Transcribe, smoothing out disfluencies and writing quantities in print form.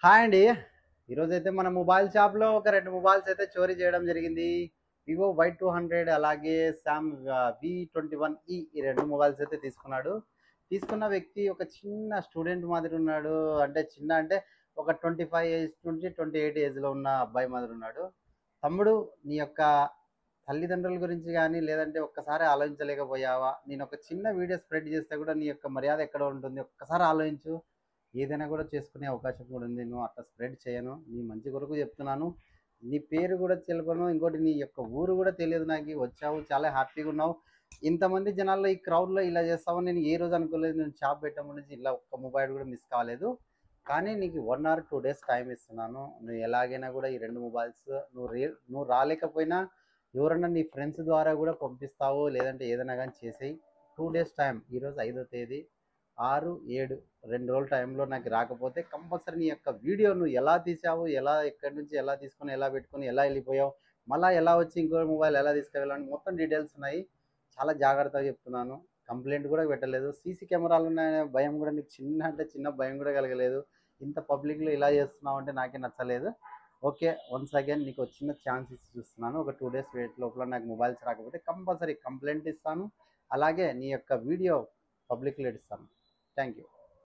Hi అండి. ఈరోజైతే మన మొబైల్ షాప్‌లో ఒక 2 మొబైల్స్ అయితే చోరీ చేయడం జరిగింది. వివో వై 200 అలాగే వి21 ఈ 2 మొబైల్స్ అయితే తీసుకున్నాడు. తీసుకున్న వ్యక్తి ఒక చిన్న స్టూడెంట్ మాదిరి ఉన్నాడు. అంటే చిన్న అంటే ఒక 25 ఏజ్ నుంచి 28 ఏజ్‌లో ఉన్న అబ్బాయి మాదిరి ఉన్నాడు. తమ్ముడు, నీ యొక్క తల్లిదండ్రుల గురించి గాని, లేదంటే ఒక్కసారి ఆలోచించలేకపోయావా? నేనొక చిన్న వీడియో స్ప్రెడ్ చేస్తే కూడా నీ యొక్క మర్యాద ఎక్కడ ఉంటుంది? ఒక్కసారి ఆలోచించు. ఏదైనా కూడా చేసుకునే అవకాశం కూడా ఉంది. నువ్వు అట్లా స్ప్రెడ్ చేయను. నీ మంచి కొరకు చెప్తున్నాను. నీ పేరు కూడా తెలపను. ఇంకోటి నీ యొక్క ఊరు కూడా తెలియదు నాకి. వచ్చావు, చాలా హ్యాపీగా ఉన్నావు. ఇంతమంది జనాల్లో ఈ క్రౌడ్‌లో ఇలా చేస్తావని నేను ఏ రోజు అనుకోలేదు. నేను షాప్ పెట్టినప్పటి నుంచి ఇలా ఒక్క మొబైల్ కూడా మిస్ కాలేదు. కానీ నీకు 1 ఆర్ 2 డేస్ టైం ఇస్తున్నాను. నువ్వు ఎలాగైనా కూడా ఈ 2 మొబైల్స్ నువ్వు రాలేకపోయినా ఎవరన్నా నీ ఫ్రెండ్స్ ద్వారా కూడా పంపిస్తావు. లేదంటే ఏదైనా గాని చేసేయి. 2 డేస్ టైం. ఈరోజు 5వ తేదీ. 6, 7 2 రోజుల టైంలో నాకు రాకపోతే కంపల్సరీ నీ యొక్క వీడియో నువ్వు ఎలా తీసావు, ఎలా ఎక్కడి నుంచి ఎలా తీసుకొని, ఎలా పెట్టుకొని, ఎలా వెళ్ళిపోయావు, మళ్ళా ఎలా వచ్చి ఇంకో మొబైల్ ఎలా తీసుకెళ్ళాలని మొత్తం డీటెయిల్స్ ఉన్నాయి. చాలా జాగ్రత్తగా చెప్తున్నాను. కంప్లైంట్ కూడా పెట్టలేదు. సీసీ కెమెరాలు ఉన్నాయనే భయం కూడా నీకు చిన్న అంటే చిన్న భయం కూడా కలగలేదు. ఇంత పబ్లిక్‌లో ఇలా చేస్తున్నావు అంటే నాకే నచ్చలేదు. ఓకే. వన్స్ అగైన్ నీకు ఒక చిన్న ఛాన్స్ ఇచ్చి చూస్తున్నాను. ఒక 2 డేస్ వెయిట్ లోపల నాకు మొబైల్స్ రాకపోతే కంపల్సరీ కంప్లైంట్ ఇస్తాను. అలాగే నీ యొక్క వీడియో పబ్లిక్‌లో ఇస్తాను. Thank you.